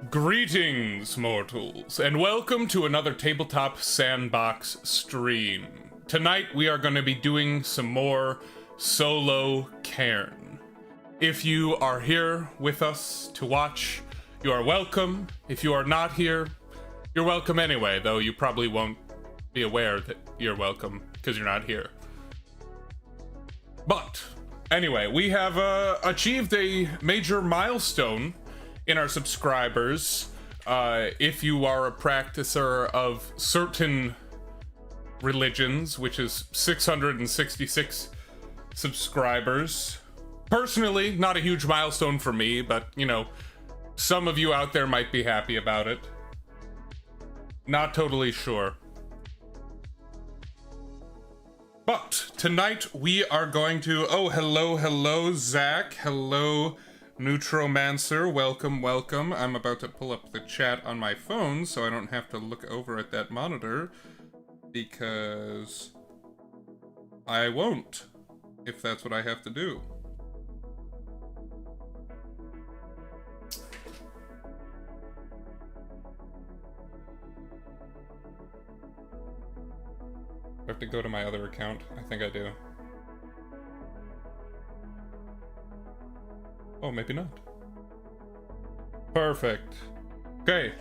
Greetings, mortals, and welcome to another Tabletop Sandbox stream. Tonight we are going to be doing some more solo Cairn. If you are here with us to watch, you are welcome. If you are not here, you're welcome anyway, though you probably won't be aware that you're welcome because you're not here. But anyway, we have achieved a major milestone in our subscribers. If you are a practicer of certain religions, which is 666 subscribers. Personally, not a huge milestone for me, but you know, some of you out there might be happy about it. Not totally sure. But tonight we are going to, hello Zach, hello Neutromancer, welcome. I'm about to pull up the chat on my phone so I don't have to look over at that monitor, because I won't, if that's what I have to do. I have to go to my other account. I think I do. Oh, maybe not. Perfect. Okay.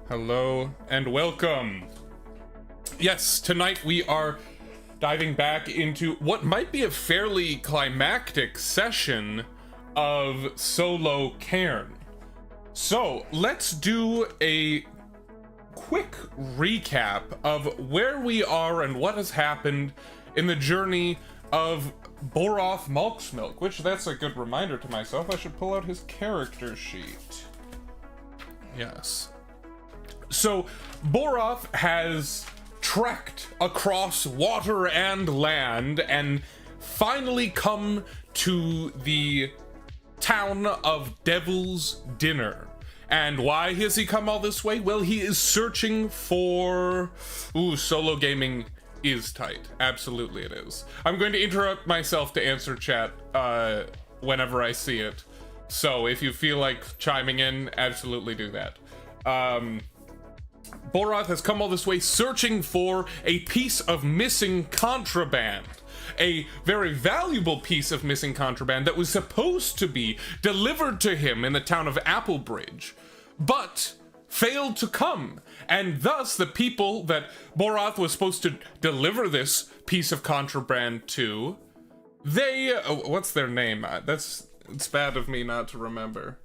Hello and welcome. Yes, tonight we are diving back into what might be a fairly climactic session of solo Cairn. So, let's do a quick recap of where we are and what has happened in the journey of Boroth Malksmilk, which that's a good reminder to myself. I should pull out his character sheet. Yes. So, Boroth has trekked across water and land and finally come to the town of Devil's Dinner. And why has he come all this way? Well, he is searching for... solo gaming is tight. Absolutely it is. I'm going to interrupt myself to answer chat whenever I see it. So if you feel like chiming in, absolutely do that. Boroth has come all this way searching for a piece of missing contraband. A very valuable piece of missing contraband that was supposed to be delivered to him in the town of Applebridge, but failed to come. And thus, the people that Boroth was supposed to deliver this piece of contraband to, they... what's their name? It's bad of me not to remember.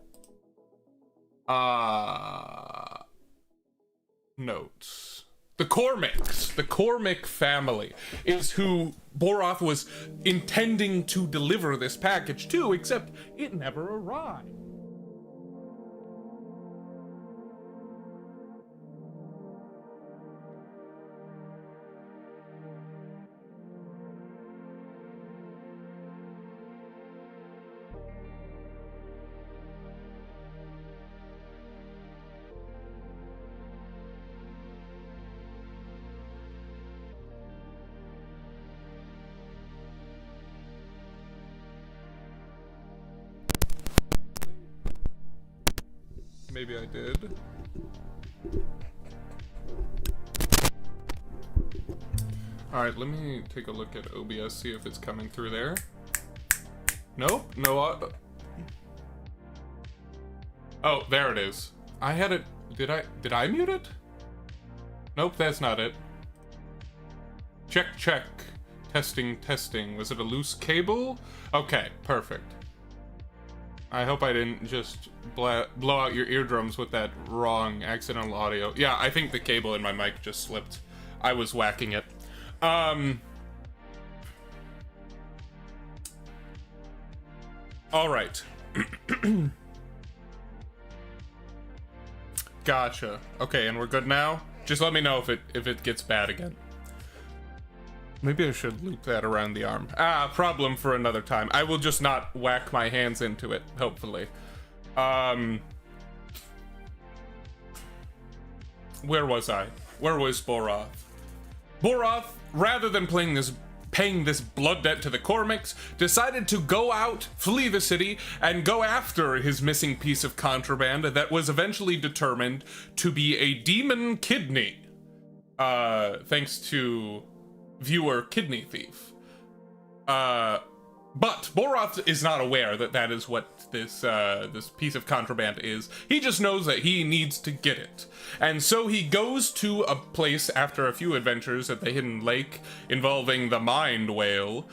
Notes. The Cormicks. The Cormick family is who Boroth was intending to deliver this package to, except it never arrived. Maybe I did. Alright, let me take a look at OBS, see if it's coming through there. Nope, no. Oh, there it is. I had it. Did I mute it? Nope, that's not it. Check. Testing. Was it a loose cable? Okay, perfect. I hope I didn't just blow out your eardrums with that wrong accidental audio. Yeah, I think the cable in my mic just slipped. I was whacking it. Alright. Gotcha. Okay, and we're good now? Just let me know if it gets bad again. Maybe I should loop that around the arm. Problem for another time. I will just not whack my hands into it, hopefully. Where was I? Where was Boroth? Boroth, rather than playing this paying this blood debt to the Cormacs, decided to go out, flee the city, and go after his missing piece of contraband that was eventually determined to be a demon kidney. Thanks to viewer Kidney Thief. But Boroth is not aware that that is what this piece of contraband is. He just knows that he needs to get it. And so he goes to a place after a few adventures at the Hidden Lake involving the Mind Whale.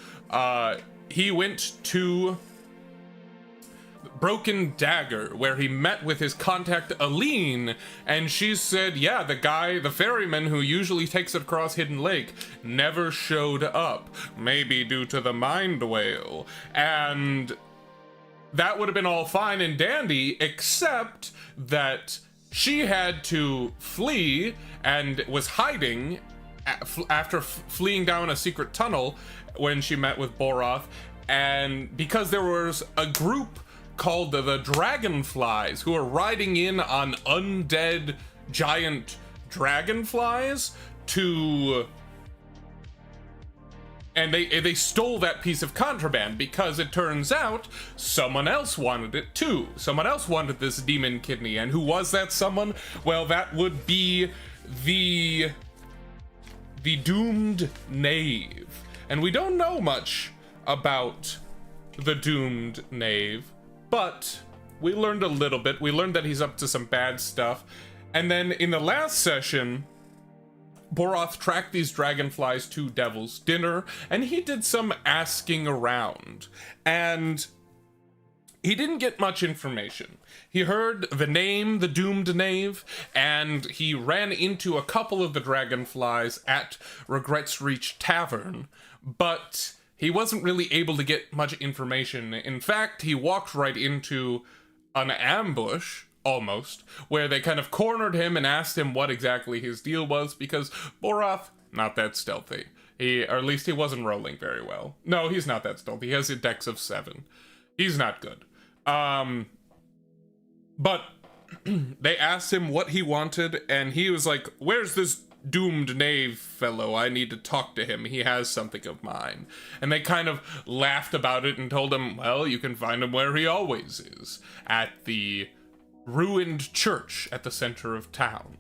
He went to Broken Dagger, where he met with his contact Aline, and she said, yeah, the ferryman who usually takes it across Hidden Lake never showed up, maybe due to the Mind Whale. And that would have been all fine and dandy, except that she had to flee and was hiding after fleeing down a secret tunnel when she met with Boroth, and because there was a group called the Dragonflies who are riding in on undead giant dragonflies and they stole that piece of contraband because it turns out someone else wanted it too. Someone else wanted this demon kidney, and who was that someone? Well, that would be the doomed Knave. And we don't know much about the doomed Knave, but we learned a little bit. We learned that he's up to some bad stuff. And then in the last session, Boroth tracked these dragonflies to Devil's Dinner, and he did some asking around. And he didn't get much information. He heard the name, the Doomed Knave, and he ran into a couple of the dragonflies at Regrets Reach Tavern, but he wasn't really able to get much information. In fact, he walked right into an ambush, almost, where they kind of cornered him and asked him what exactly his deal was, because Boroth, not that stealthy. Or at least he wasn't rolling very well. No, he's not that stealthy. He has a dex of 7. He's not good. But they asked him what he wanted, and he was like, where's this doomed knave fellow? I need to talk to him. He has something of mine. And they kind of laughed about it and told him, well, you can find him where he always is, at the ruined church at the center of town.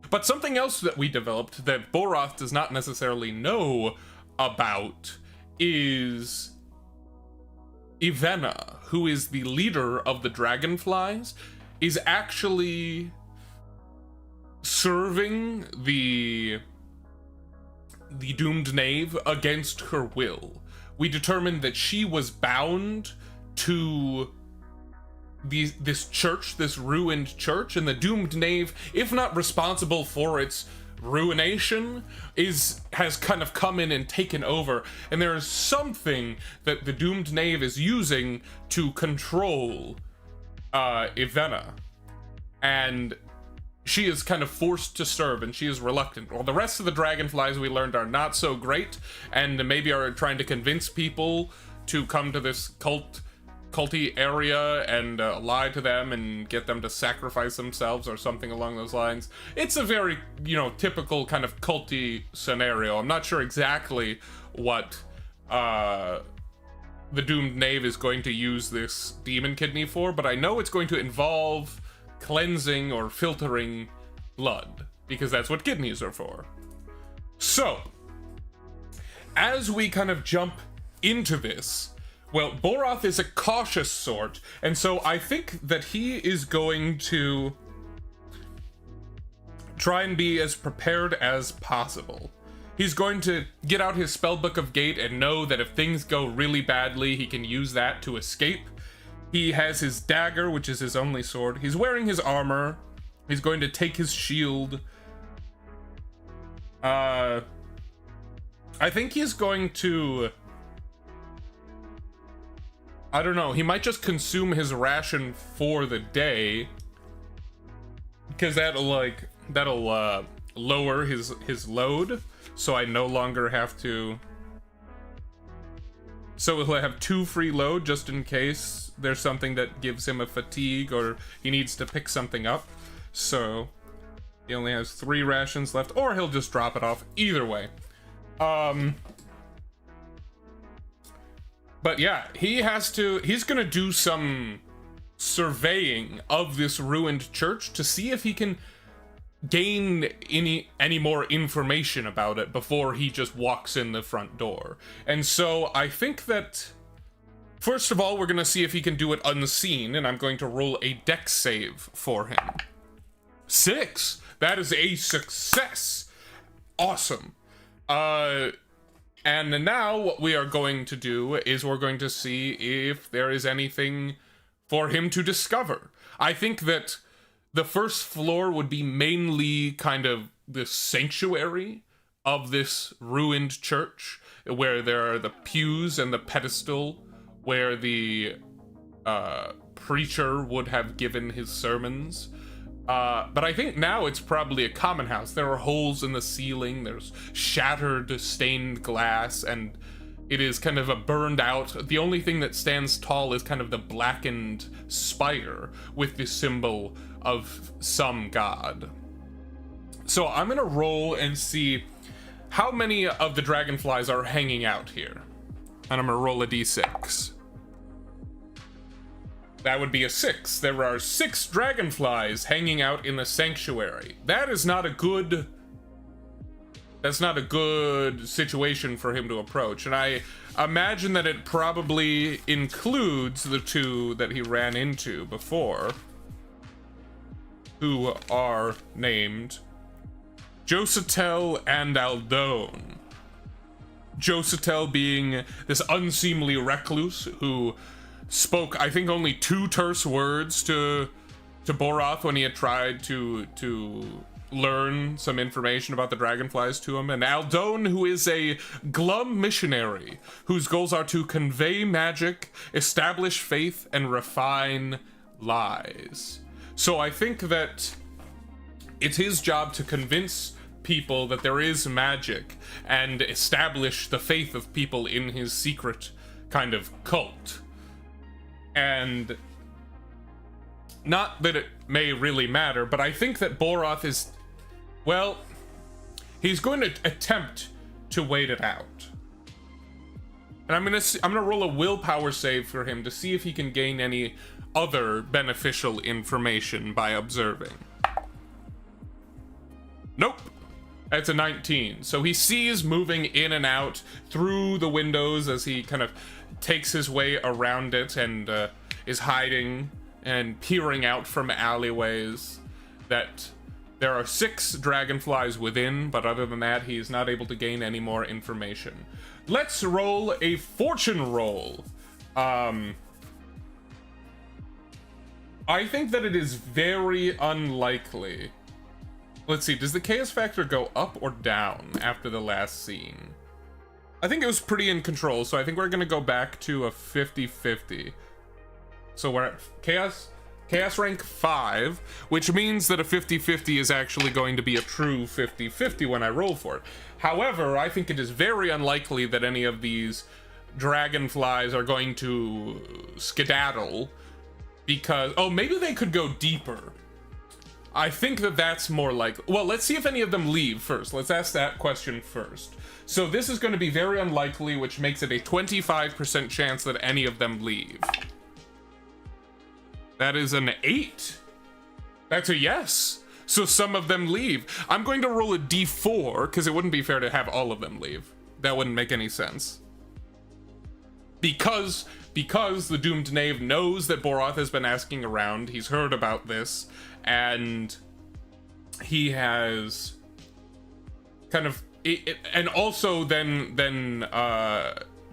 But something else that we developed that Boroth does not necessarily know about is Ivena, who is the leader of the dragonflies, is actually serving the doomed knave against her will. We determined that she was bound to this church, this ruined church, and the doomed knave, if not responsible for its ruination, has kind of come in and taken over, and there is something that the doomed knave is using to control Ivena, and she is kind of forced to serve, and she is reluctant. Well, the rest of the dragonflies, we learned, are not so great, and maybe are trying to convince people to come to this culty area and lie to them and get them to sacrifice themselves or something along those lines. It's a very, typical kind of culty scenario. I'm not sure exactly what the doomed knave is going to use this demon kidney for, but I know it's going to involve cleansing or filtering blood, because that's what kidneys are for. So, as we kind of jump into this, well, Boroth is a cautious sort, and so I think that he is going to try and be as prepared as possible. He's going to get out his spellbook of Gate and know that if things go really badly, he can use that to escape. He has his dagger, which is his only sword. He's wearing his armor. He's going to take his shield. I think he's going to... I don't know, he might just consume his ration for the day, because that'll lower his load, so I no longer have to... So he'll have 2 free load just in case there's something that gives him a fatigue or he needs to pick something up. So he only has 3 rations left, or he'll just drop it off. Either way. But yeah, he's gonna do some surveying of this ruined church to see if he can gain any more information about it before he just walks in the front door. And so I think that first of all, we're gonna see if he can do it unseen, and I'm going to roll a dex save for him. 6! That is a success! Awesome. And now what we are going to do is we're going to see if there is anything for him to discover. I think that the first floor would be mainly kind of the sanctuary of this ruined church, where there are the pews and the pedestal where the preacher would have given his sermons. But I think now it's probably a common house. There are holes in the ceiling, there's shattered stained glass, and it is kind of a burned out. The only thing that stands tall is kind of the blackened spire with the symbol of some god. So I'm gonna roll and see how many of the dragonflies are hanging out here. And I'm gonna roll a d6. That would be a 6. There are 6 dragonflies hanging out in the sanctuary. That's not a good situation for him to approach. And I imagine that it probably includes the 2 that he ran into before, who are named Josatel and Aldone. Josatel being this unseemly recluse who spoke, I think, only 2 terse words to Boroth when he had tried to learn some information about the dragonflies to him, and Aldone, who is a glum missionary whose goals are to convey magic, establish faith, and refine lies. So I think that it's his job to convince people that there is magic and establish the faith of people in his secret kind of cult. And not that it may really matter, but I think that Boroth is, well, he's going to attempt to wait it out. And I'm gonna roll a willpower save for him to see if he can gain any other beneficial information by observing. Nope. That's a 19. So he sees moving in and out through the windows as he kind of takes his way around it and is hiding and peering out from alleyways, that there are 6 dragonflies within, but other than that, he is not able to gain any more information. Let's roll a fortune roll. I think that it is very unlikely. Let's see, does the chaos factor go up or down after the last scene? I think it was pretty in control, so I think we're gonna go back to a 50-50. So we're at chaos rank 5, which means that a 50-50 is actually going to be a true 50-50 when I roll for it. However, I think it is very unlikely that any of these dragonflies are going to skedaddle, because, oh, maybe they could go deeper. I think that that's more like, well, let's see if any of them leave first. Let's ask that question first. So this is going to be very unlikely, which makes it a 25% chance that any of them leave. That is an 8. That's a yes. So some of them leave. I'm going to roll a d4, because it wouldn't be fair to have all of them leave. That wouldn't make any sense. Because the doomed knave knows that Boroth has been asking around, he's heard about this, and he has kind of, and also then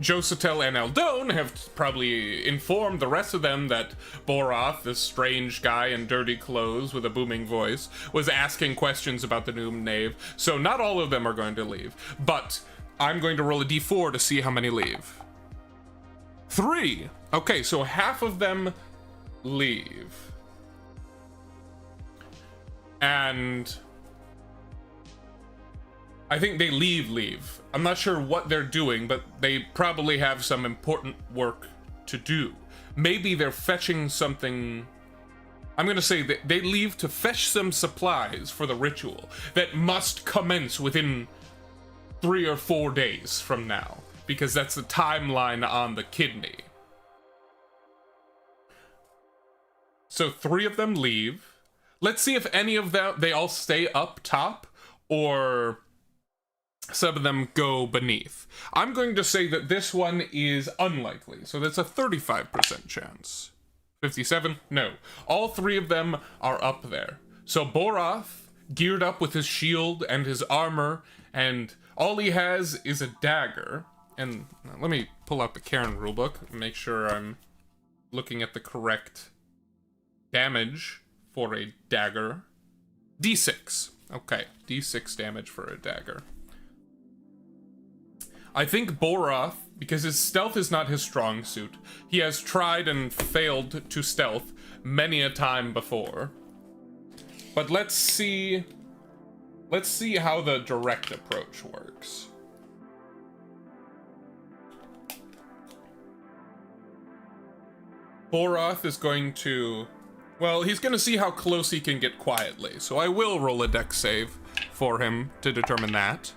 Josatel and Aldone have probably informed the rest of them that Boroth, this strange guy in dirty clothes with a booming voice, was asking questions about the doomed knave. So not all of them are going to leave, but I'm going to roll a d4 to see how many leave. 3. Okay, so half of them leave. And I think they leave. I'm not sure what they're doing, but they probably have some important work to do. Maybe they're fetching something. I'm gonna say that they leave to fetch some supplies for the ritual that must commence within 3 or 4 days from now. because that's the timeline on the kidney. So 3 of them leave. Let's see if any of them, they all stay up top, or some of them go beneath. I'm going to say that this one is unlikely, so that's a 35% chance. 57? No. All 3 of them are up there. So Borath, geared up with his shield and his armor, and all he has is a dagger. And let me pull out the Cairn rulebook and make sure I'm looking at the correct damage for a dagger. D6. Okay, D6 damage for a dagger. I think Borath, because his stealth is not his strong suit, he has tried and failed to stealth many a time before. But let's see how the direct approach works. Borath is going to, well, he's going to see how close he can get quietly, so I will roll a dex save for him to determine that.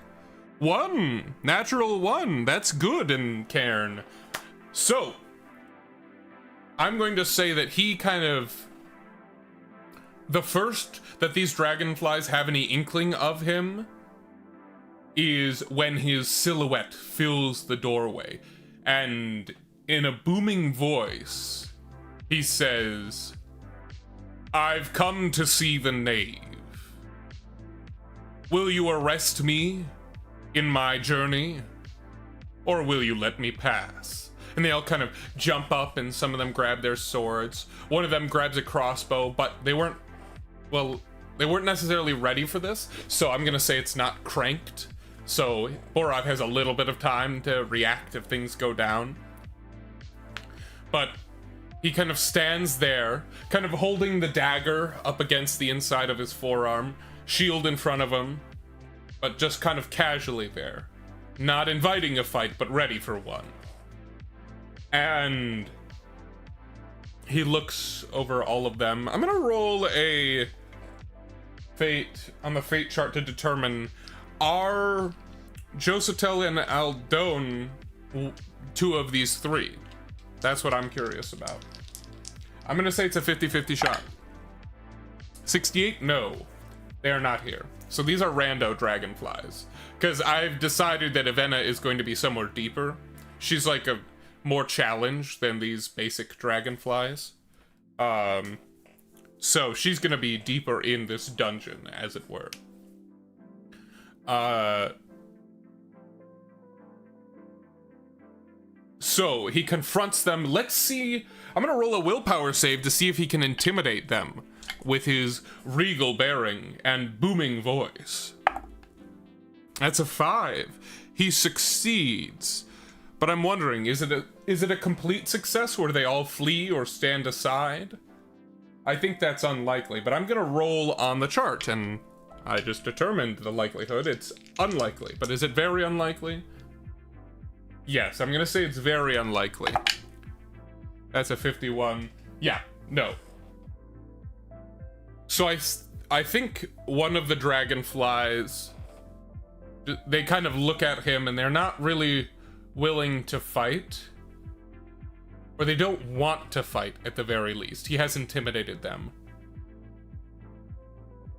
1! Natural 1! That's good in Cairn. So, I'm going to say that he kind of, the first that these dragonflies have any inkling of him is when his silhouette fills the doorway, and in a booming voice, he says, "I've come to see the Knave. Will you arrest me in my journey, or will you let me pass?" And they all kind of jump up, and some of them grab their swords. One of them grabs a crossbow, but they weren't necessarily ready for this, so I'm gonna say it's not cranked. So Borath has a little bit of time to react if things go down. But he kind of stands there, kind of holding the dagger up against the inside of his forearm, shield in front of him, but just kind of casually there. Not inviting a fight, but ready for one. And he looks over all of them. I'm gonna roll a fate on the fate chart to determine, are Josatel and Aldone 2 of these 3? That's what I'm curious about. I'm gonna say it's a 50-50 shot. 68? No. They are not here. So these are rando dragonflies. Because I've decided that Evenna is going to be somewhere deeper. She's like a more challenge than these basic dragonflies. So she's gonna be deeper in this dungeon, as it were. So he confronts them. Let's see. I'm gonna roll a willpower save to see if he can intimidate them with his regal bearing and booming voice. That's a 5. He succeeds. But I'm wondering, is it a complete success where they all flee or stand aside? I think that's unlikely, but I'm gonna roll on the chart, and I just determined the likelihood. It's unlikely, but is it very unlikely? Yes, I'm gonna say it's very unlikely. That's a 51. Yeah, no. So I think one of the dragonflies, they kind of look at him and they're not really willing to fight. Or they don't want to fight, at the very least. He has intimidated them.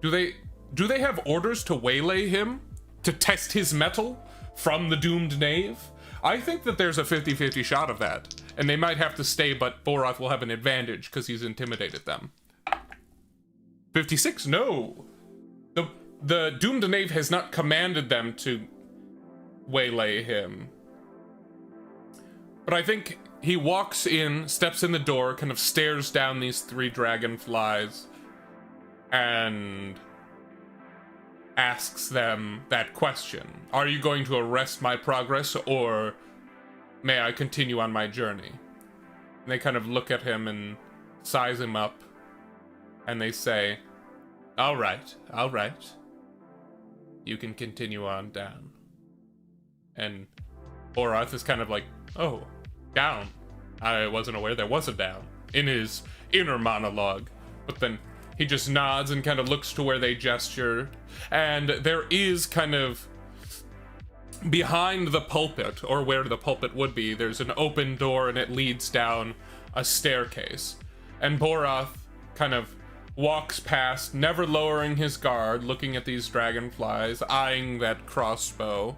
Do they have orders to waylay him? To test his mettle from the doomed knave? I think that there's a 50-50 shot of that. And they might have to stay, but Borath will have an advantage because he's intimidated them. 56? No. The doomed knave has not commanded them to waylay him. But I think he walks in, steps in the door, kind of stares down these 3 dragonflies, and asks them that question. Are you going to arrest my progress, or may I continue on my journey? And they kind of look at him and size him up, and they say, all right. You can continue on down. And Borath is kind of like, oh, down. I wasn't aware there was a down in his inner monologue. But then he just nods and kind of looks to where they gestured. And there is kind of behind the pulpit, or where the pulpit would be, there's an open door and it leads down a staircase. And Borath kind of walks past, never lowering his guard, looking at these dragonflies, eyeing that crossbow.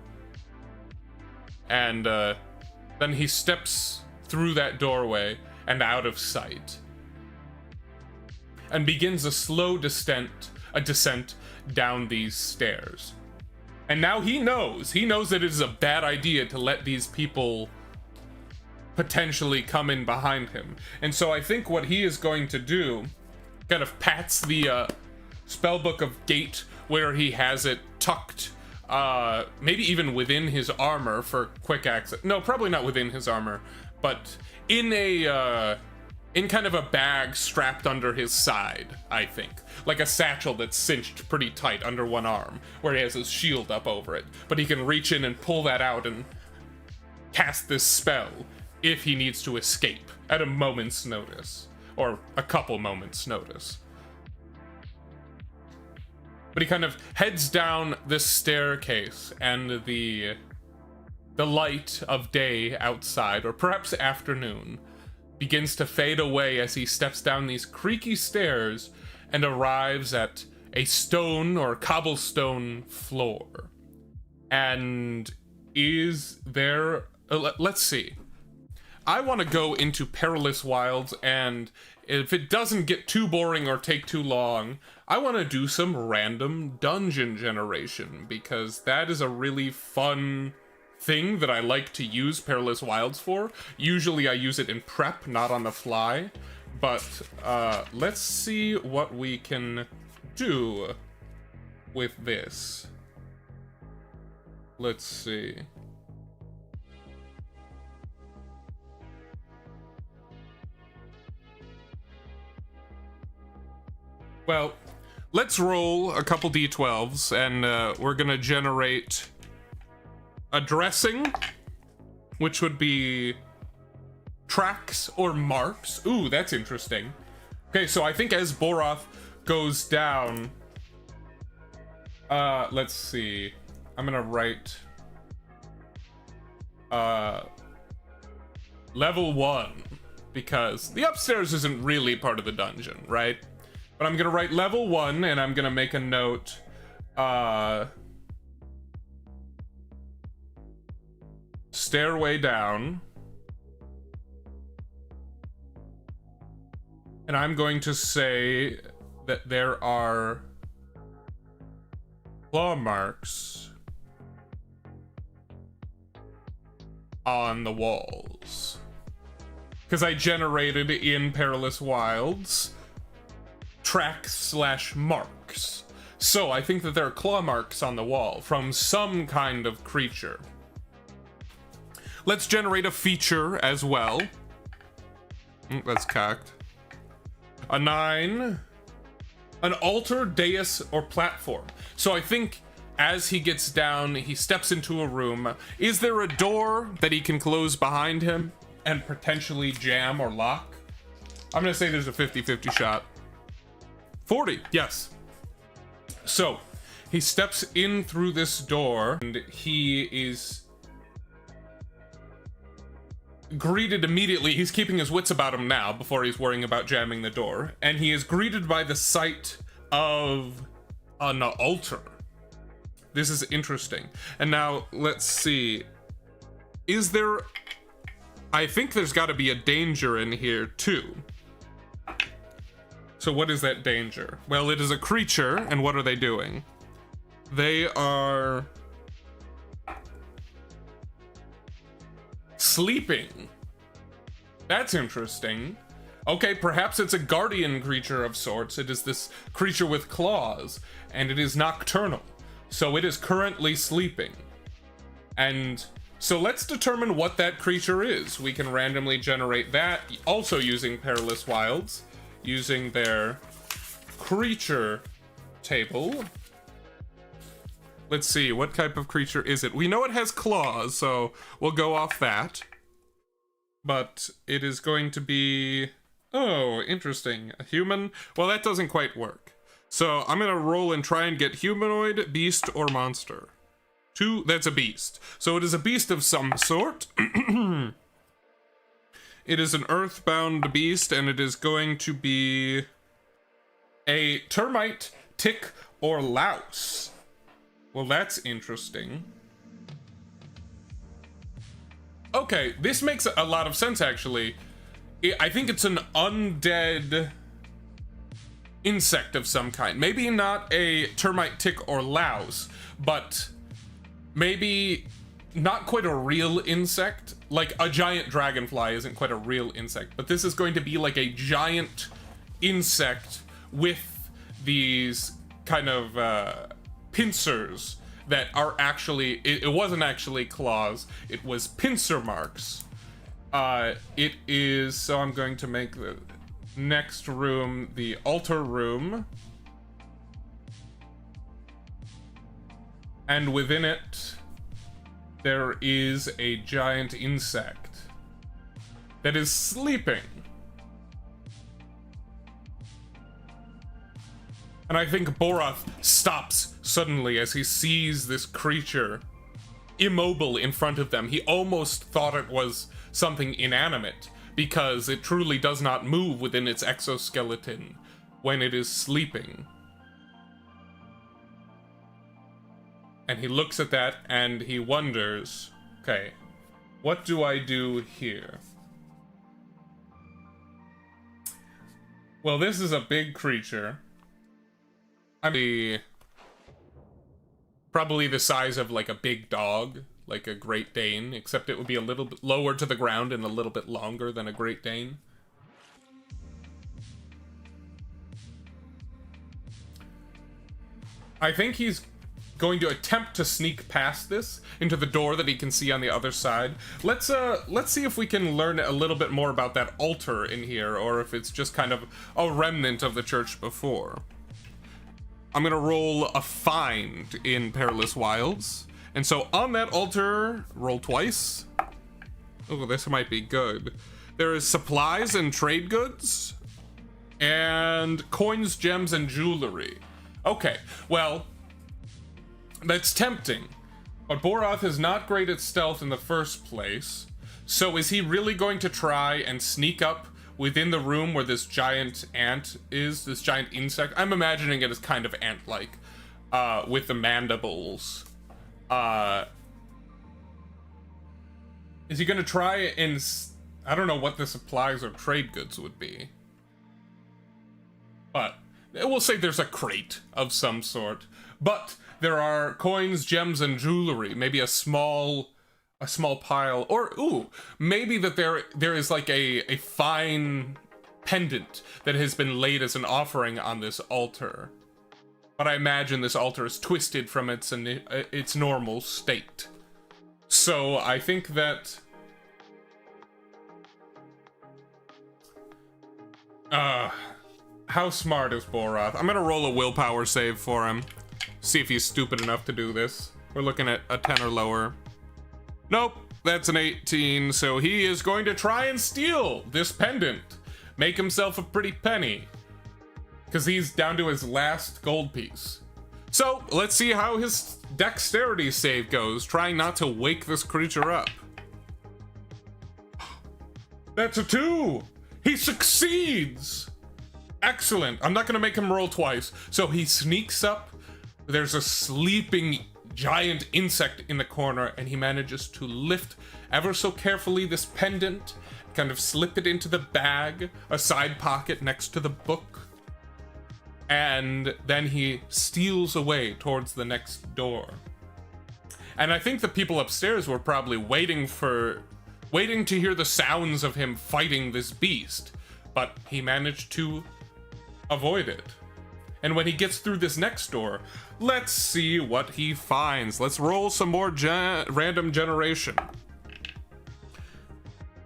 And then he steps through that doorway and out of sight, and begins a slow descent down these stairs. And now he knows that it is a bad idea to let these people potentially come in behind him. And so I think what he is going to do, kind of pats the spellbook of gate where he has it tucked, maybe even within his armor for quick access. No, probably not within his armor, but in a in kind of a bag strapped under his side, I think. Like a satchel that's cinched pretty tight under one arm, where he has his shield up over it. But he can reach in and pull that out and cast this spell if he needs to escape at a moment's notice, or a couple moments' notice. But he kind of heads down this staircase, and the light of day outside, or perhaps afternoon, begins to fade away as he steps down these creaky stairs and arrives at a stone or cobblestone floor. And is there... let's see. I want to go into Perilous Wilds, and if it doesn't get too boring or take too long, I want to do some random dungeon generation, because that is a really fun thing that I like to use Perilous Wilds for. Usually I use it in prep, not on the fly, but let's see what we can do with this. Let's see. Well, let's roll a couple d12s, and we're gonna generate a dressing, which would be tracks or marks. Ooh, that's interesting. Okay, so I think as Borath goes down, let's see. I'm gonna write level 1, because the upstairs isn't really part of the dungeon, right? But I'm gonna write level 1, and I'm gonna make a note, stairway down. And I'm going to say that there are claw marks on the walls, because I generated in Perilous Wilds tracks/marks. So I think that there are claw marks on the wall from some kind of creature. Let's generate a feature as well. That's cocked. A 9. An altar, dais, or platform. So I think as he gets down, he steps into a room. Is there a door that he can close behind him and potentially jam or lock? I'm gonna say there's a 50-50 shot. 40, yes. So he steps in through this door, and he is greeted immediately. He's keeping his wits about him now before he's worrying about jamming the door, and he is greeted by the sight of an altar. This is interesting. And now let's see, is there... I think there's got to be a danger in here too. So what is that danger? Well, it is a creature, and what are they doing? They are sleeping. That's interesting. Okay, perhaps it's a guardian creature of sorts. It is this creature with claws, and it is nocturnal. So it is currently sleeping. And so let's determine what that creature is. We can randomly generate that, also using Perilous Wilds, using their creature table. Let's see, what type of creature is it? We know it has claws, so we'll go off that. But it is going to be... Oh, interesting. A human? Well, that doesn't quite work. So I'm gonna roll and try and get humanoid, beast, or monster. 2, that's a beast. So it is a beast of some sort. It is an earthbound beast, and it is going to be a termite, tick, or louse. Well, that's interesting. Okay, this makes a lot of sense, actually. I think it's an undead insect of some kind. Maybe not a termite, tick, or louse, but maybe not quite a real insect. Like, a giant dragonfly isn't quite a real insect, but this is going to be like a giant insect with these kind of pincers that are actually, it wasn't actually claws, it was pincer marks. It is, so I'm going to make the next room the altar room. And within it, there is a giant insect that is sleeping. And I think Borath stops suddenly as he sees this creature immobile in front of them. He almost thought it was something inanimate, because it truly does not move within its exoskeleton when it is sleeping. And he looks at that and he wonders, okay, what do I do here? Well, this is a big creature. I mean, probably the size of like a big dog, like a Great Dane, except it would be a little bit lower to the ground and a little bit longer than a Great Dane. I think he's going to attempt to sneak past this into the door that he can see on the other side. Let's see if we can learn a little bit more about that altar in here, or if it's just kind of a remnant of the church before. I'm gonna roll a find in Perilous Wilds. And so on that altar, roll twice. Oh, this might be good. There is supplies and trade goods, and coins, gems, and jewelry. Okay, well, that's tempting. But Borath is not great at stealth in the first place. So is he really going to try and sneak up within the room where this giant ant is, this giant insect? I'm imagining it as kind of ant-like, with the mandibles. Is he gonna try and, I don't know what the supplies or trade goods would be. But, we'll say there's a crate of some sort. But there are coins, gems, and jewelry. Maybe a small pile, or ooh, maybe that there is like a fine pendant that has been laid as an offering on this altar. But I imagine this altar is twisted from its normal state. So I think that how smart is Borath? I'm gonna roll a willpower save for him. See if he's stupid enough to do this. We're looking at a 10 or lower. Nope, that's an 18, so he is going to try and steal this pendant. Make himself a pretty penny. Because he's down to his last gold piece. So, let's see how his dexterity save goes, trying not to wake this creature up. That's a 2! He succeeds! Excellent. I'm not going to make him roll twice. So he sneaks up. There's a sleeping giant insect in the corner, and he manages to lift ever so carefully this pendant, kind of slip it into the bag, a side pocket next to the book, and then he steals away towards the next door. And I think the people upstairs were probably waiting to hear the sounds of him fighting this beast, but he managed to avoid it. And when he gets through this next door, let's see what he finds. Let's roll some more random generation.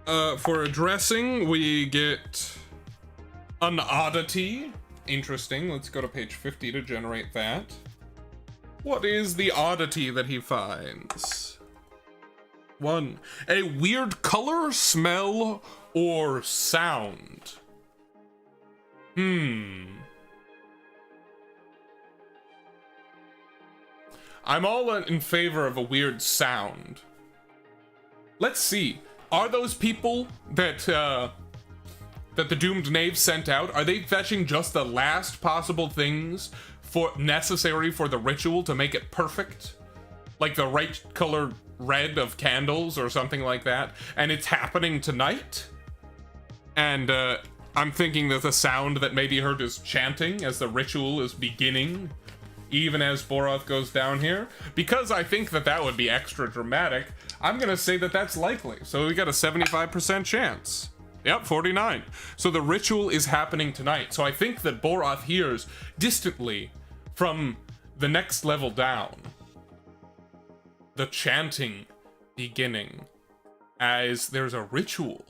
For addressing, we get an oddity. Interesting. Let's go to page 50 to generate that. What is the oddity that he finds? 1. A weird color, smell, or sound. I'm all in favor of a weird sound. Let's see. Are those people that that the doomed knave sent out, are they fetching just the last possible things necessary for the ritual to make it perfect? Like the right color red of candles or something like that, and it's happening tonight? And I'm thinking that the sound that may be heard is chanting as the ritual is beginning, even as Boroth goes down here. Because I think that that would be extra dramatic, I'm gonna say that that's likely. So we got a 75% chance. Yep, 49. So the ritual is happening tonight. So I think that Boroth hears distantly from the next level down the chanting beginning, as there's a ritual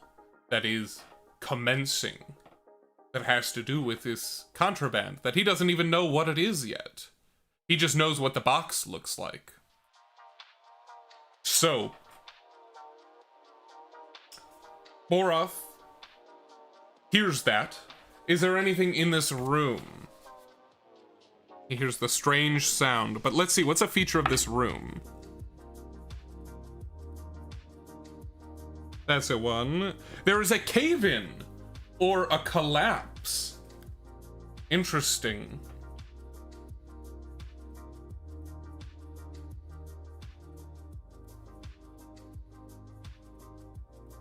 that is commencing that has to do with this contraband that he doesn't even know what it is yet. He just knows what the box looks like. So Boroth hears that. Is there anything in this room? He hears the strange sound, but let's see, what's a feature of this room? That's a one. There is a cave-in or a collapse. Interesting.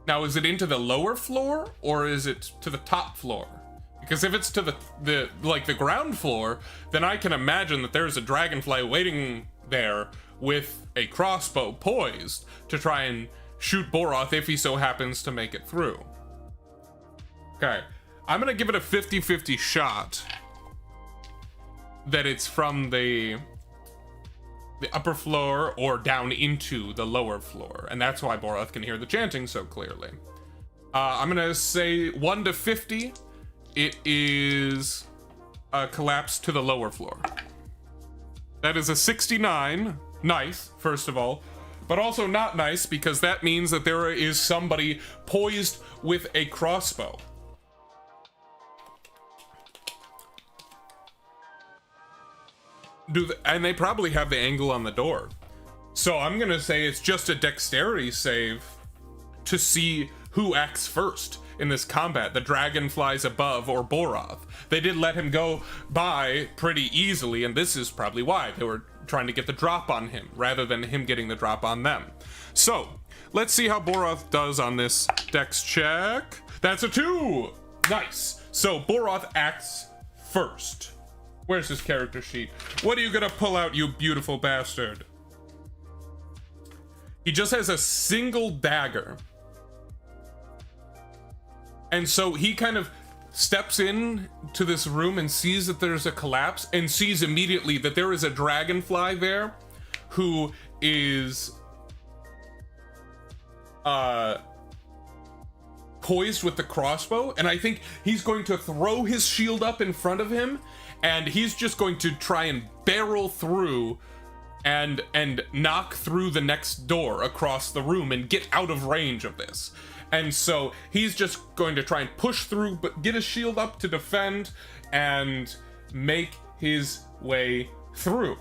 Now, is it into the lower floor or is it to the top floor? Because if it's to the ground floor, then I can imagine that there's a dragonfly waiting there with a crossbow poised to try and shoot Boroth if he so happens to make it through. Okay, I'm gonna give it a 50-50 shot that it's from the upper floor or down into the lower floor, and that's why Boroth can hear the chanting so clearly. I'm gonna say 1 to 50. It is a collapse to the lower floor. That is a 69. Nice, first of all. But also not nice, because that means that there is somebody poised with a crossbow. And they probably have the angle on the door. So I'm gonna say it's just a dexterity save to see who acts first in this combat. The dragonflies above or Boroth. They did let him go by pretty easily, and this is probably why. They were trying to get the drop on him rather than him getting the drop on them. So let's see how Boroth does on this dex check. That's a 2. Nice. So Boroth acts first. Where's his character sheet? What are you gonna pull out, you beautiful bastard? He just has a single dagger. And so he kind of steps in to this room and sees that there's a collapse and sees immediately that there is a dragonfly there who is poised with the crossbow, and I think he's going to throw his shield up in front of him, and he's just going to try and barrel through and knock through the next door across the room and get out of range of this. And so he's just going to try and push through, but get his shield up to defend and make his way through.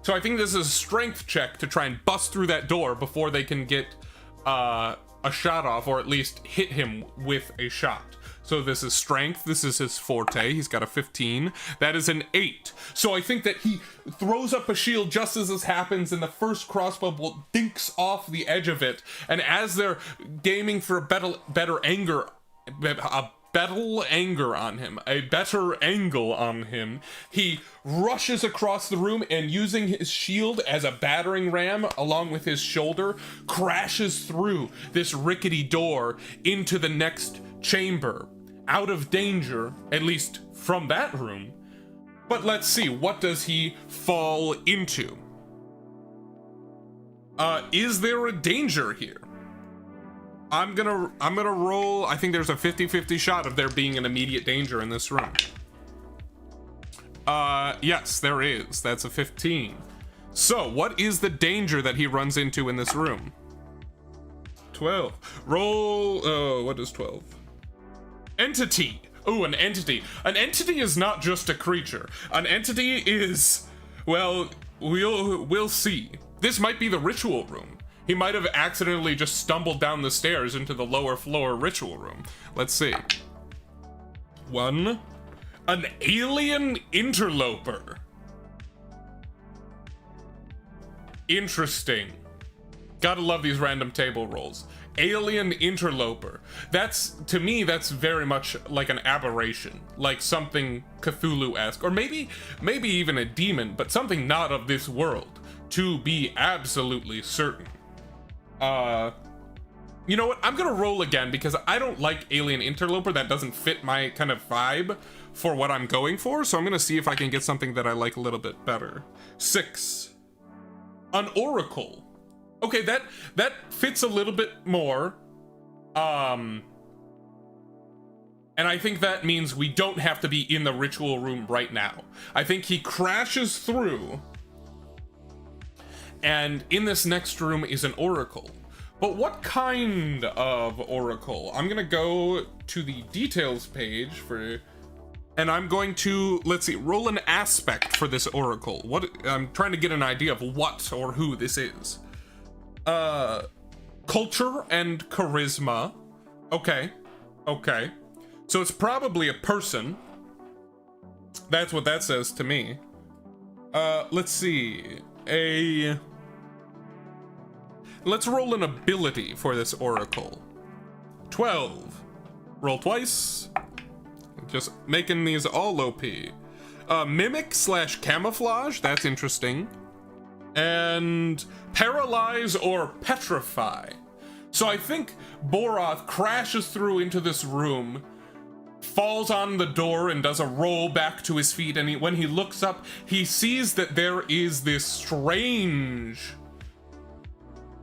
So I think this is a strength check to try and bust through that door before they can get a shot off, or at least hit him with a shot. So this is strength. This is his forte. He's got a 15. That is an 8. So I think that he throws up a shield just as this happens, and the first crossbow bolt dinks off the edge of it. And as they're gaming for a better angle on him, he rushes across the room and, using his shield as a battering ram along with his shoulder, crashes through this rickety door into the next chamber, out of danger, at least from that room. But let's see, what does he fall into? Is there a danger here? I'm gonna roll. I think there's a 50-50 shot of there being an immediate danger in this room. Yes, there is. That's a 15. So what is the danger that he runs into in this room? 12. Roll. What is 12? Entity. Ooh, an entity. An entity is not just a creature. An entity is, well, we'll see. This might be the ritual room. He might have accidentally just stumbled down the stairs into the lower floor ritual room. Let's see. 1. An alien interloper. Interesting. Gotta love these random table rolls. Alien interloper. To me, that's very much like an aberration. Like something Cthulhu-esque. Or maybe even a demon, but something not of this world. To be absolutely certain. You know what? I'm gonna roll again because I don't like alien interloper. That doesn't fit my kind of vibe for what I'm going for. So I'm gonna see if I can get something that I like a little bit better. 6. An oracle. Okay, that fits a little bit more. And I think that means we don't have to be in the ritual room right now. I think he crashes through, and in this next room is an oracle. But what kind of oracle? I'm gonna go to the details page and I'm going to, let's see, roll an aspect for this oracle. I'm trying to get an idea of what or who this is. Culture and charisma. Okay. So it's probably a person. That's what that says to me. Let's see. Let's roll an ability for this oracle. 12. Roll twice. Just making these all OP. Mimic / camouflage. That's interesting. And paralyze or petrify. So I think Boroth crashes through into this room, falls on the door and does a roll back to his feet, and when he looks up, he sees that there is this strange,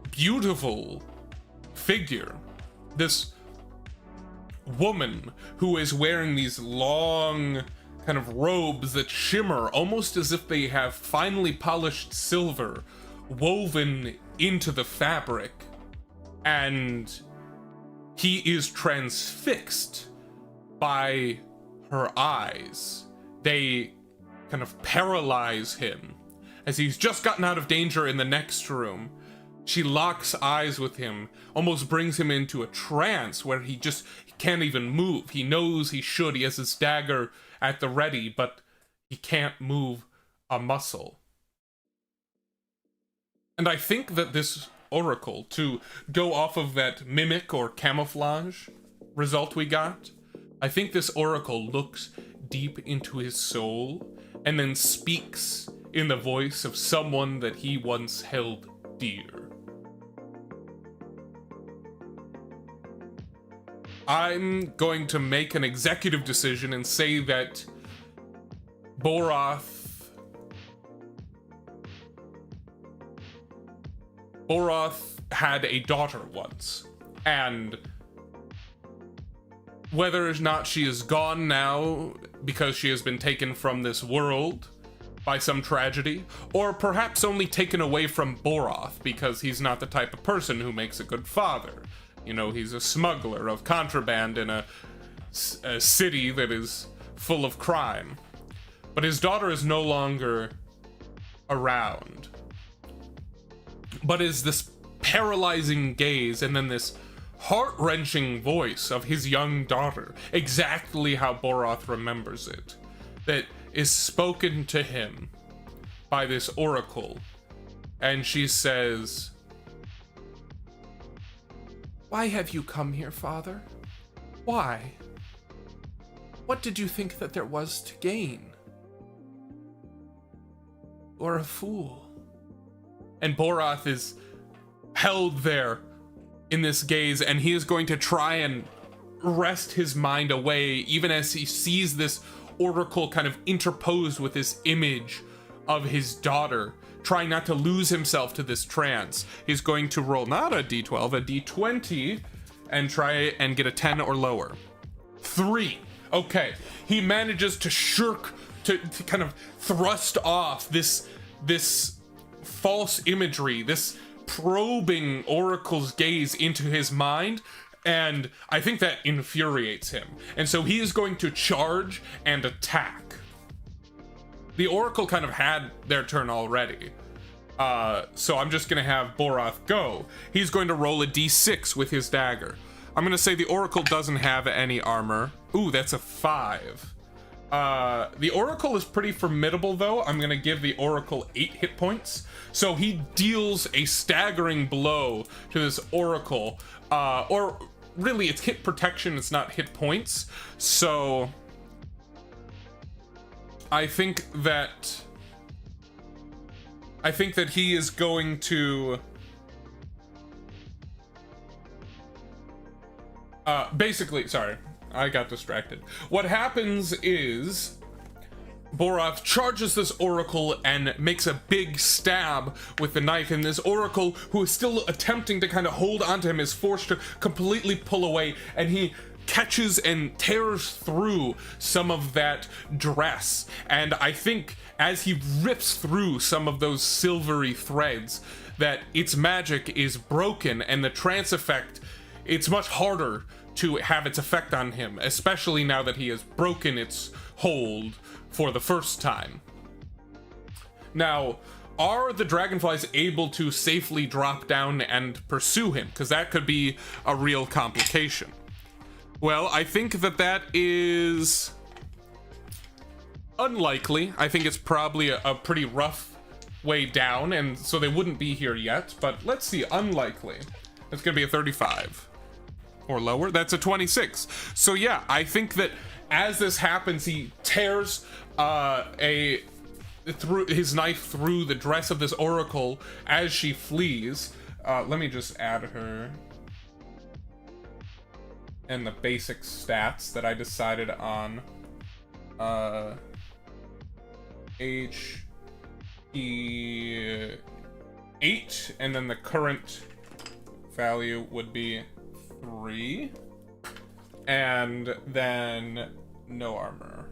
beautiful figure. This woman who is wearing these long kind of robes that shimmer almost as if they have finely polished silver woven into the fabric, and he is transfixed by her eyes. They kind of paralyze him as he's just gotten out of danger in the next room. She locks eyes with him, almost brings him into a trance where he can't even move. He knows he should. He has his dagger at the ready, but he can't move a muscle. And I think that this oracle, to go off of that mimic or camouflage result we got, I think this oracle looks deep into his soul and then speaks in the voice of someone that he once held dear. I'm going to make an executive decision and say that Boroth had a daughter once, and whether or not she is gone now because she has been taken from this world by some tragedy, or perhaps only taken away from Boroth because he's not the type of person who makes a good father. You know, he's a smuggler of contraband in a city that is full of crime. But his daughter is no longer around. But is this paralyzing gaze and then this heart-wrenching voice of his young daughter, exactly how Boroth remembers it, that is spoken to him by this oracle. And she says, "Why have you come here, Father? Why? What did you think that there was to gain? Or a fool?" And Boroth is held there in this gaze, and he is going to try and wrest his mind away, even as he sees this oracle kind of interposed with this image of his daughter, trying not to lose himself to this trance. He's going to roll not a d12, a d20, and try and get a 10 or lower. 3. Okay, he manages to shirk, to kind of thrust off this false imagery, this probing oracle's gaze into his mind, and I think that infuriates him. And so he is going to charge and attack. the Oracle kind of had their turn already. So I'm just gonna have Boroth go. He's going to roll a d6 with his dagger. I'm gonna say the Oracle doesn't have any armor. Ooh, that's a 5. The Oracle is pretty formidable though. I'm gonna give the Oracle 8 hit points. So he deals a staggering blow to this Oracle. Or really, it's hit protection, it's not hit points. So I think that he is going to basically, sorry, I got distracted. What happens is Boroth charges this Oracle and makes a big stab with the knife, and this Oracle, who is still attempting to kind of hold onto him, is forced to completely pull away, and he catches and tears through some of that dress. And I think as he rips through some of those silvery threads, that its magic is broken, and the trance effect, it's much harder to have its effect on him, especially now that he has broken its hold for the first time. Now, are the dragonflies able to safely drop down and pursue him? Because that could be a real complication. Well, I think that is unlikely. I think it's probably a pretty rough way down, and so they wouldn't be here yet. But let's see, unlikely. It's gonna be a 35 or lower. That's a 26. So yeah, I think that as this happens, he tears through his knife through the dress of this Oracle as she flees. Let me just add her and the basic stats that I decided on. HP 8, and then the current value would be 3, and then no armor.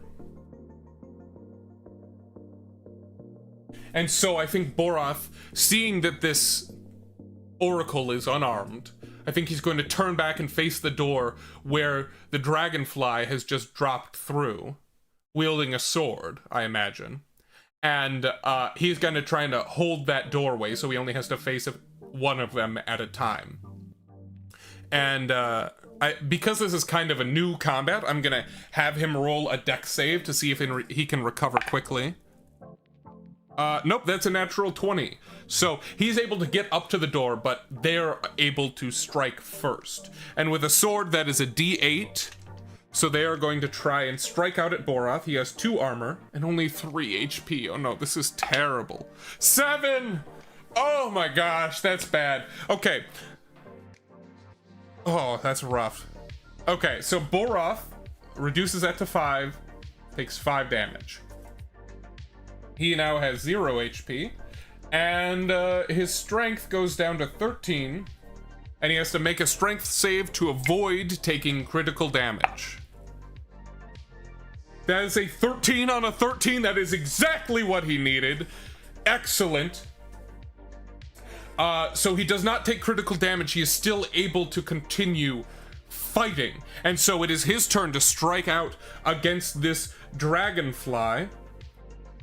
And so I think Boroth, seeing that this Oracle is unarmed, I think he's going to turn back and face the door where the dragonfly has just dropped through, wielding a sword, I imagine. And he's going to try to hold that doorway, so he only has to face one of them at a time. And because this is kind of a new combat, I'm going to have him roll a dex save to see if he can recover quickly. Nope, that's a natural 20. So he's able to get up to the door, but they're able to strike first. And with a sword, that is a d8. So they are going to try and strike out at Boroth. He has 2 armor and only 3 HP. Oh no, this is terrible. 7! Oh my gosh, that's bad. Okay. Oh, that's rough. Okay, so Boroth reduces that to 5, takes 5 damage. He now has 0 HP, and his strength goes down to 13, and he has to make a strength save to avoid taking critical damage. That is a 13 on a 13. That is exactly what he needed. Excellent. So he does not take critical damage. He is still able to continue fighting. And so it is his turn to strike out against this dragonfly.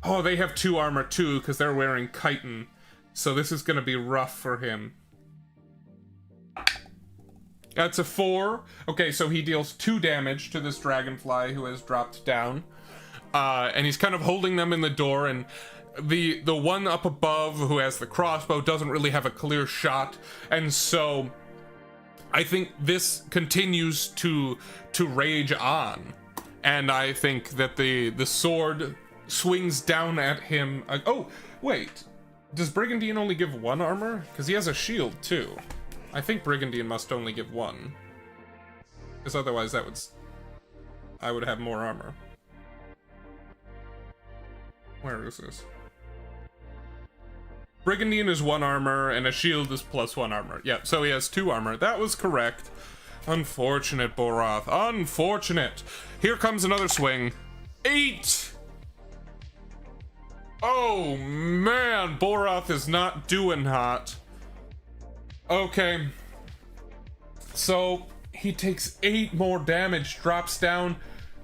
Oh, they have 2 armor too, because they're wearing chitin. So this is going to be rough for him. That's a 4. Okay, so he deals 2 damage to this dragonfly who has dropped down. And he's kind of holding them in the door, and the one up above who has the crossbow doesn't really have a clear shot. And so I think this continues to rage on. And I think that the sword swings down at him. Oh, wait. Does Brigandine only give 1 armor? Because he has a shield, too. I think Brigandine must only give 1. Because otherwise I would have more armor. Where is this? Brigandine is 1 armor, and a shield is +1 armor. Yeah, so he has 2 armor. That was correct. Unfortunate, Boroth. Unfortunate. Here comes another swing. 8! Oh, man. Boroth is not doing hot. Okay. So, he takes 8 more damage, drops down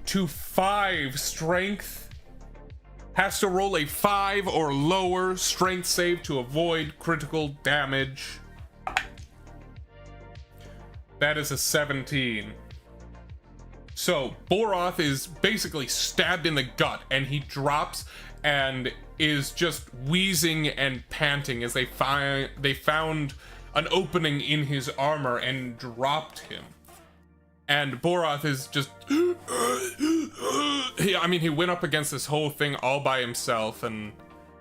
to 5 strength. has to roll a 5 or lower strength save to avoid critical damage. That is a 17. So Boroth is basically stabbed in the gut, and he drops and is just wheezing and panting as they found an opening in his armor and dropped him. And Boroth is just he went up against this whole thing all by himself, and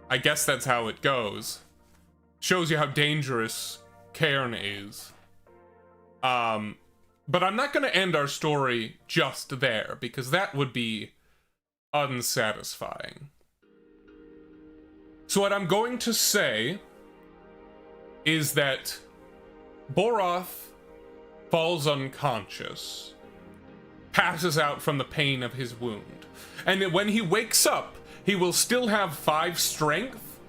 I guess that's how it goes. Shows you how dangerous Cairn is. But I'm not going to end our story just there, because that would be unsatisfying. So what I'm going to say is that Boroth falls unconscious, passes out from the pain of his wound, and when he wakes up, he will still have 5 strength,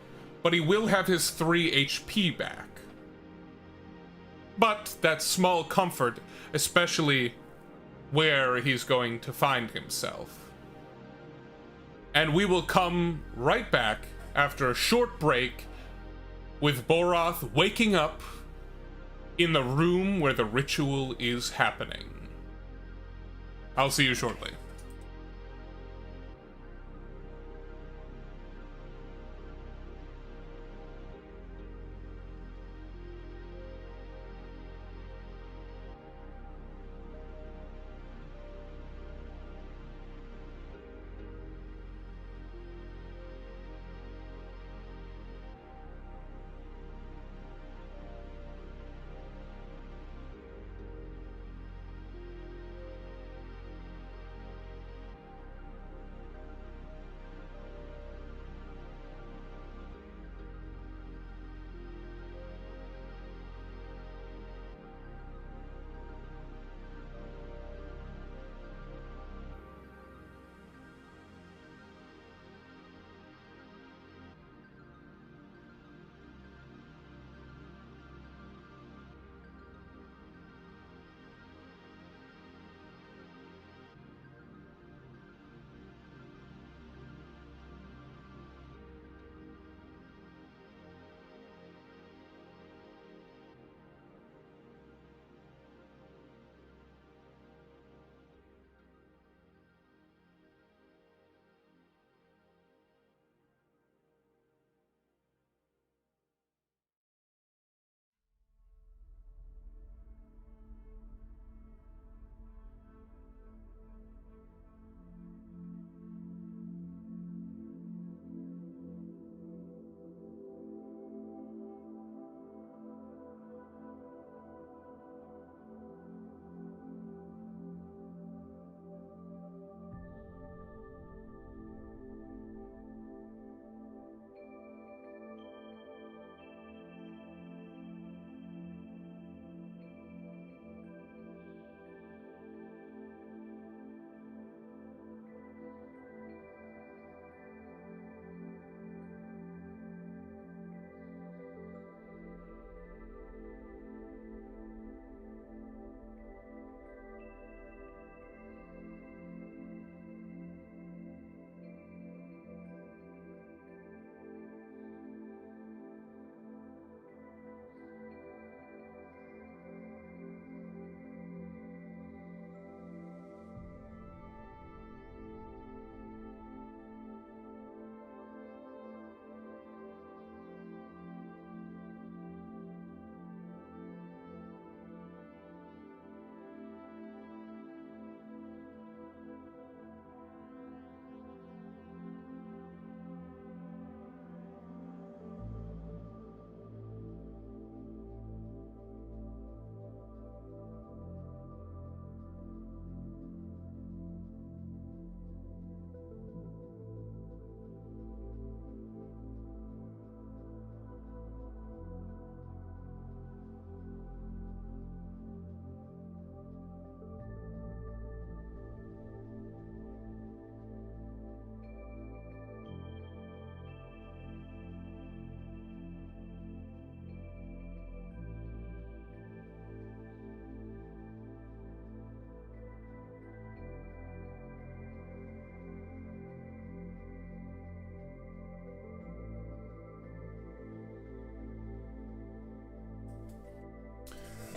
but he will have his 3 HP back. But that's small comfort, especially where he's going to find himself. And we will come right back after a short break with Boroth waking up in the room where the ritual is happening. I'll see you shortly.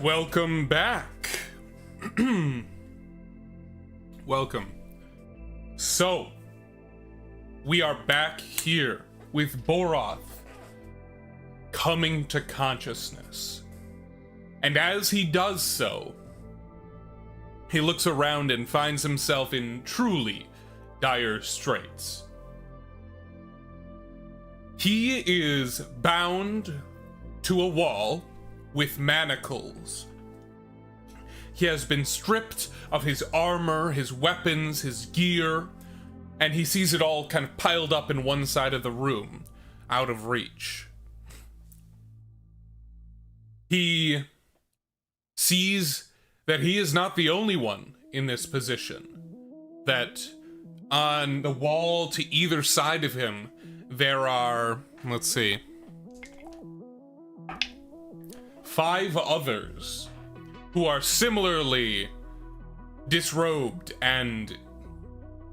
Welcome back. Welcome. So, we are back here with Boroth coming to consciousness. And as he does so, he looks around and finds himself in truly dire straits. He is bound to a wall with manacles. He has been stripped of his armor, his weapons, his gear, and he sees it all kind of piled up in one side of the room, out of reach. He sees that he is not the only one in this position, that on the wall to either side of him, there are, let's see, 5 others who are similarly disrobed and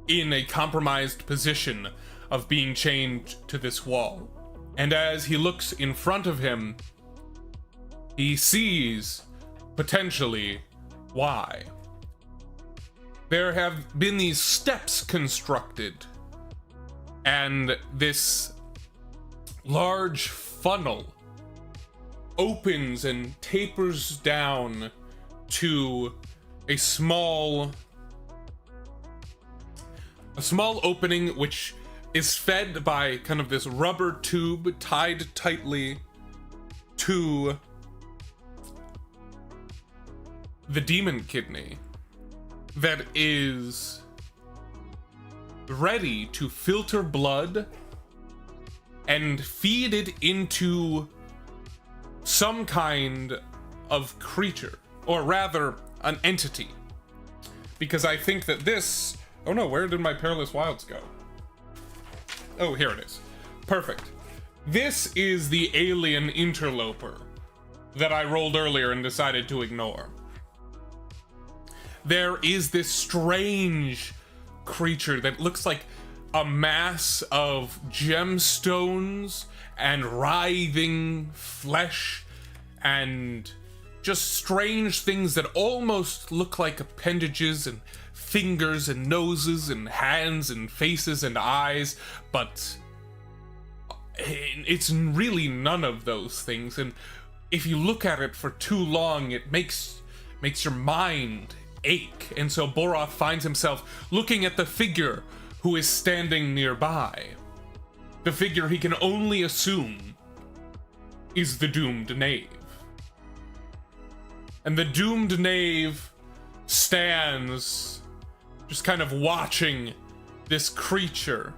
in a compromised position of being chained to this wall. And as he looks in front of him, he sees potentially why. There have been these steps constructed, and this large funnel opens and tapers down to a small opening which is fed by kind of this rubber tube tied tightly to the demon kidney that is ready to filter blood and feed it into some kind of creature, or rather an entity, because I think that this, oh no, where did my Perilous Wilds go? Oh, here it is. Perfect. This is the alien interloper that I rolled earlier and decided to ignore. There is this strange creature that looks like a mass of gemstones and writhing flesh and just strange things that almost look like appendages and fingers and noses and hands and faces and eyes, but it's really none of those things. And if you look at it for too long, it makes your mind ache. And so Boroth finds himself looking at the figure who is standing nearby. The figure he can only assume is the doomed knave. And the doomed knave stands just kind of watching this creature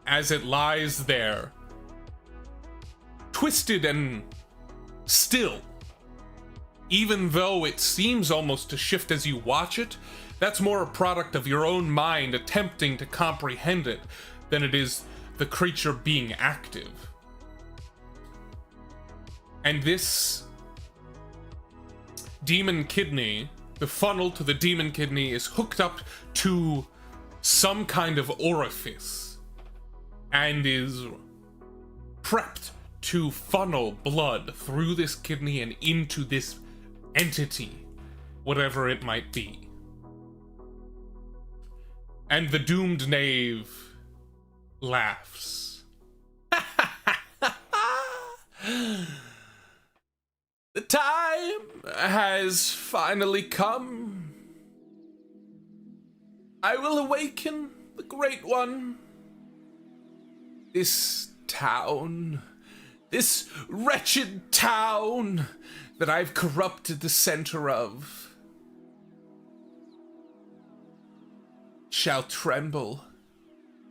as it lies there, twisted and still. Even though it seems almost to shift as you watch it, that's more a product of your own mind attempting to comprehend it than it is the creature being active. And this demon kidney, the funnel to the demon kidney, is hooked up to some kind of orifice and is prepped to funnel blood through this kidney and into this entity, whatever it might be. And the doomed knave laughs. The time has finally come. I will awaken the Great One. This town, this wretched town that I've corrupted the center of, shall tremble.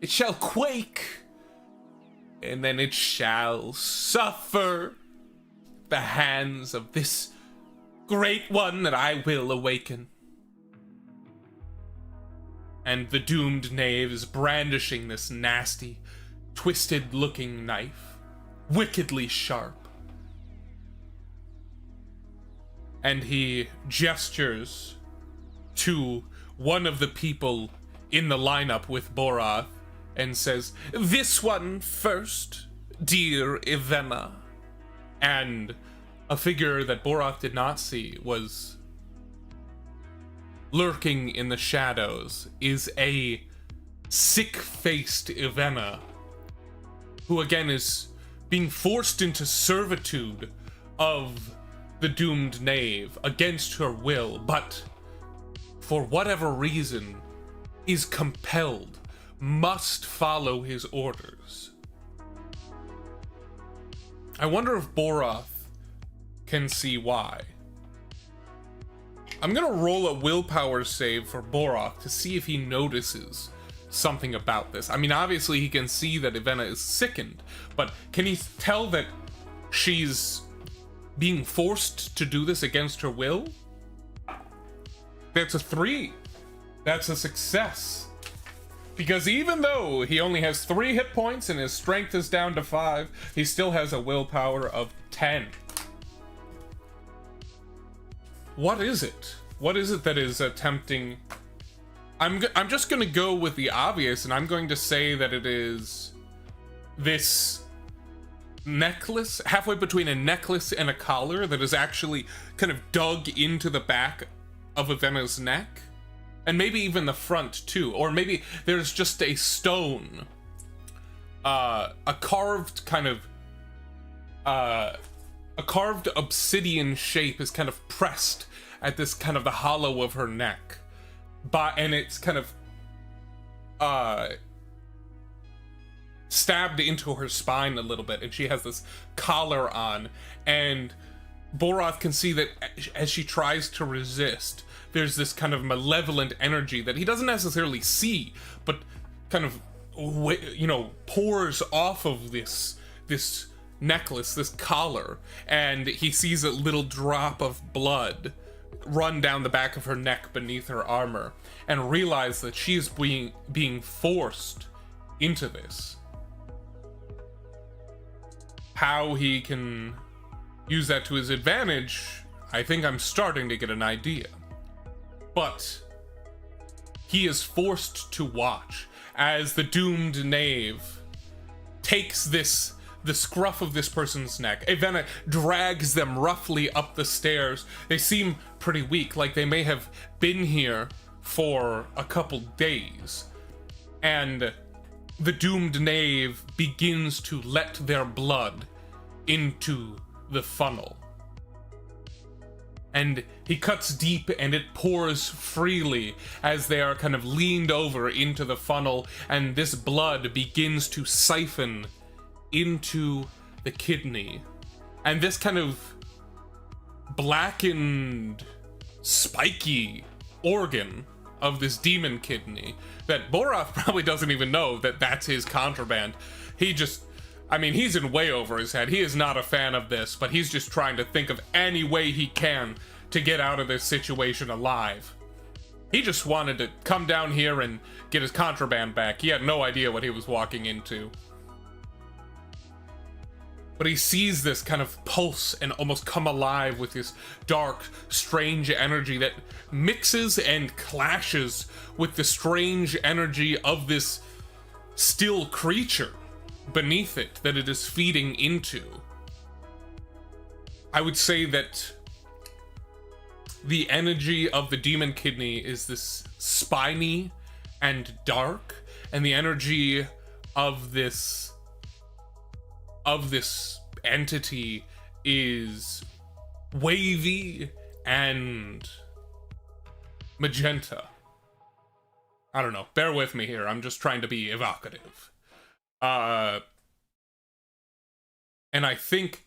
It shall quake. And then it shall suffer the hands of this Great One that I will awaken. And the doomed knave is brandishing this nasty, twisted-looking knife, wickedly sharp. And he gestures to one of the people in the lineup with Boroth and says, "This one first, dear Ivana." And a figure that Boroth did not see was lurking in the shadows is a sick-faced Ivenna, who again is being forced into servitude of the doomed Knave against her will, but for whatever reason is compelled, must follow his orders. I wonder if Boroth can see why. I'm gonna roll a willpower save for Boroth to see if he notices something about this. I mean, obviously he can see that Ivenna is sickened, but can he tell that she's being forced to do this against her will? That's a 3. That's a success. Because even though he only has 3 hit points and his strength is down to 5, he still has a willpower of 10. What is it? What is it that is attempting... I'm just gonna go with the obvious, and I'm going to say that it is this necklace, halfway between a necklace and a collar, that is actually kind of dug into the back of Ivenna's neck. And maybe even the front too, or maybe there's just a stone, a carved kind of, a carved obsidian shape is kind of pressed at this kind of the hollow of her neck, and it's kind of stabbed into her spine a little bit, and she has this collar on, and Boroth can see that as she tries to resist, there's this kind of malevolent energy that he doesn't necessarily see, but kind of, you know, pours off of this necklace, this collar, and he sees a little drop of blood run down the back of her neck beneath her armor, and realize that she is being forced into this. How he can use that to his advantage, I think I'm starting to get an idea. But he is forced to watch as the doomed Knave takes the scruff of this person's neck. Ivenna drags them roughly up the stairs. They seem pretty weak, like they may have been here for a couple days. And the doomed Knave begins to let their blood into the funnel. And he cuts deep and it pours freely as they are kind of leaned over into the funnel, and this blood begins to siphon into the kidney. And this kind of blackened, spiky organ of this demon kidney that Boroth probably doesn't even know that that's his contraband. He just, I mean, he's in way over his head. He is not a fan of this, but he's just trying to think of any way he can to get out of this situation alive. He just wanted to come down here and get his contraband back. He had no idea what he was walking into. But he sees this kind of pulse and almost come alive with this dark, strange energy that mixes and clashes with the strange energy of this still creature beneath it that it is feeding into. I would say that the energy of the demon kidney is this spiny and dark, and the energy of this entity is wavy and magenta. I don't know. Bear with me here. I'm just trying to be evocative. And I think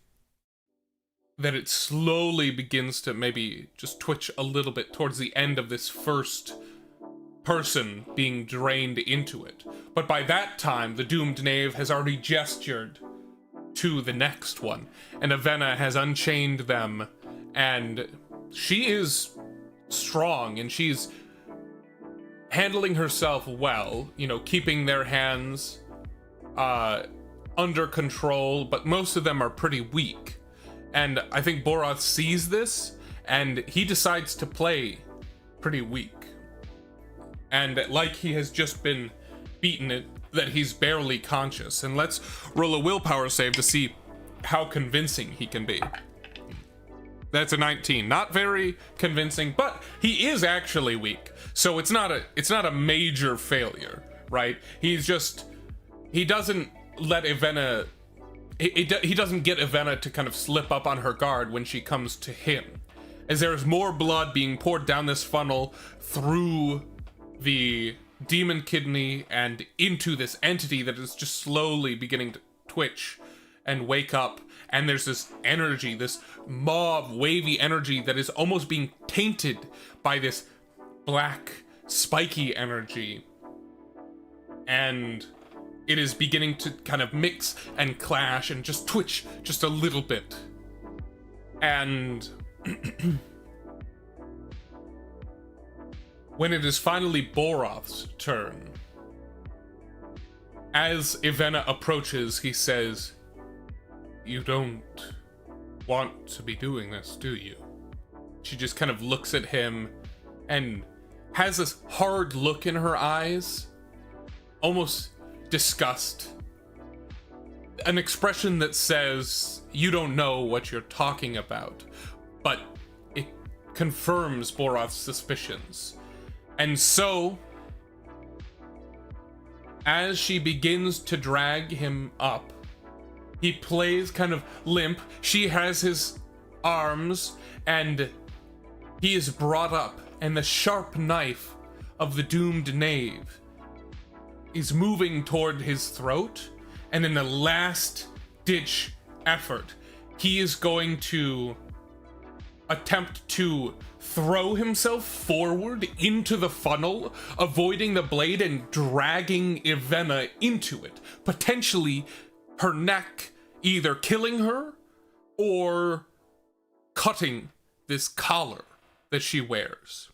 that it slowly begins to maybe just twitch a little bit towards the end of this first person being drained into it. But by that time, the doomed Knave has already gestured to the next one, and Ivenna has unchained them, and she is strong, and she's handling herself well, you know, keeping their hands under control, but most of them are pretty weak. And I think Boroth sees this, and he decides to play pretty weak. And like he has just been beaten, that he's barely conscious. And let's roll a willpower save to see how convincing he can be. That's a 19. Not very convincing, but he is actually weak. So it's not a major failure, right? He doesn't let Ivenna he doesn't get Ivenna to kind of slip up on her guard when she comes to him. As there is more blood being poured down this funnel through the demon kidney and into this entity that is just slowly beginning to twitch and wake up. And there's this energy, this mauve, wavy energy that is almost being tainted by this black, spiky energy. And it is beginning to kind of mix and clash and just twitch just a little bit. And when it is finally Boroth's turn, as Ivenna approaches, he says, "You don't want to be doing this, do you?" She just kind of looks at him and has this hard look in her eyes, almost disgust. An expression that says, "You don't know what you're talking about," but it confirms Boroth's suspicions. And so, as she begins to drag him up, he plays kind of limp. She has his arms, and he is brought up, and the sharp knife of the doomed knave is moving toward his throat, and in a last-ditch effort, he is going to attempt to throw himself forward into the funnel, avoiding the blade and dragging Ivenna into it, potentially her neck either killing her or cutting this collar that she wears.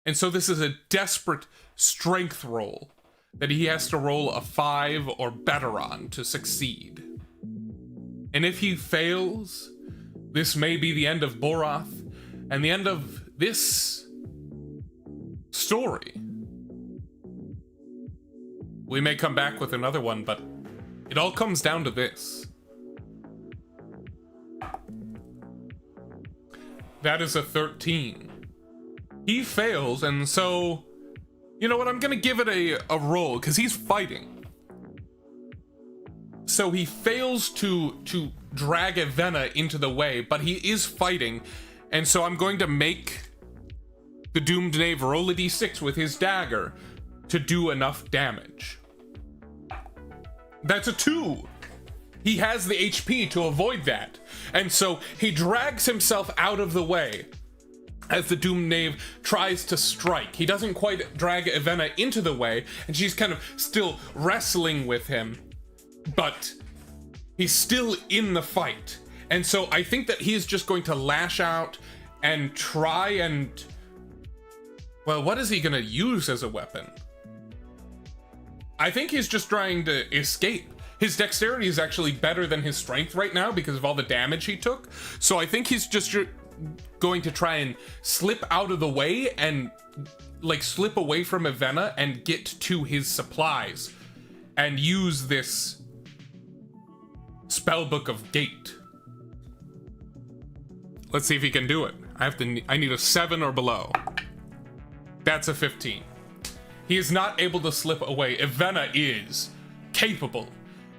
And so this is a desperate strength roll that he has to roll a 5 or better on to succeed. And if he fails, this may be the end of Boroth and the end of this story. We may come back with another one, but it all comes down to this. That is a 13. He fails, and so, you know what, I'm gonna give it a roll, because he's fighting. So he fails to drag Ivenna into the way, but he is fighting, and so I'm going to make the doomed knave roll a d6 with his dagger to do enough damage. That's a 2. He has the HP to avoid that, and so he drags himself out of the way as the doomed knave tries to strike. He doesn't quite drag Ivenna into the way, and she's kind of still wrestling with him, but he's still in the fight. And so I think that he is just going to lash out and try and, well, what is he gonna use as a weapon? I think he's just trying to escape. His dexterity is actually better than his strength right now because of all the damage he took. So I think he's just going to try and slip out of the way and like slip away from Ivenna and get to his supplies and use this spellbook of gate. Let's see if he can do it. I need a 7 or below. That's a 15. He is not able to slip away. Ivenna is capable.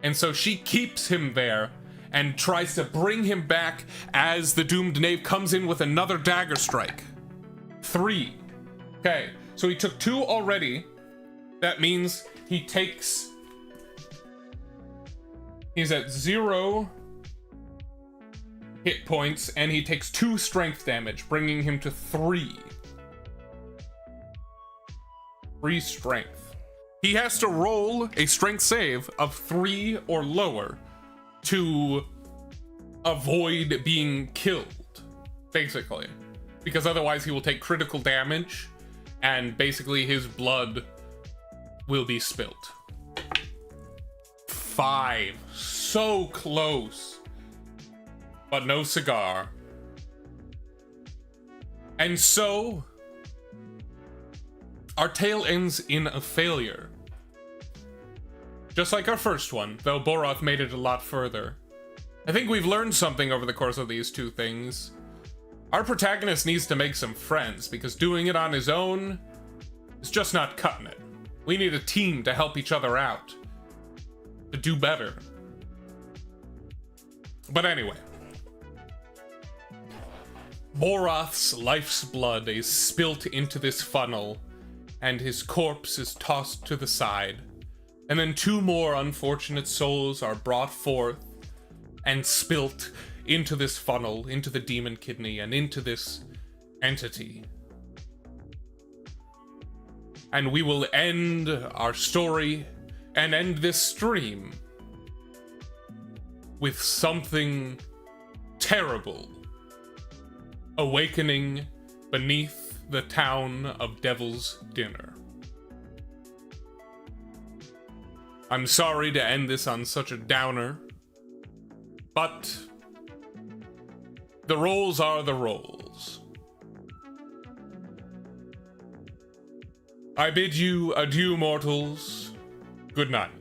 And so she keeps him there and tries to bring him back as the doomed knave comes in with another dagger strike. 3. Okay, so he took 2 already. That means he's at 0 hit points, and he takes 2 strength damage, bringing him to 3. 3 strength. He has to roll a strength save of 3 or lower to avoid being killed, basically. Because otherwise he will take critical damage, and basically his blood will be spilt. 5. So close. But no cigar. And so our tale ends in a failure. Just like our first one, though Boroth made it a lot further. I think we've learned something over the course of these 2 things. Our protagonist needs to make some friends, because doing it on his own is just not cutting it. We need a team to help each other out, to do better. But anyway, Boroth's life's blood is spilt into this funnel, and his corpse is tossed to the side. And then 2 more unfortunate souls are brought forth and spilt into this funnel, into the demon kidney, and into this entity. And we will end our story and end this stream with something terrible awakening beneath the town of Devil's Dinner. I'm sorry to end this on such a downer, but the rolls are the rolls. I bid you adieu, mortals. Good night.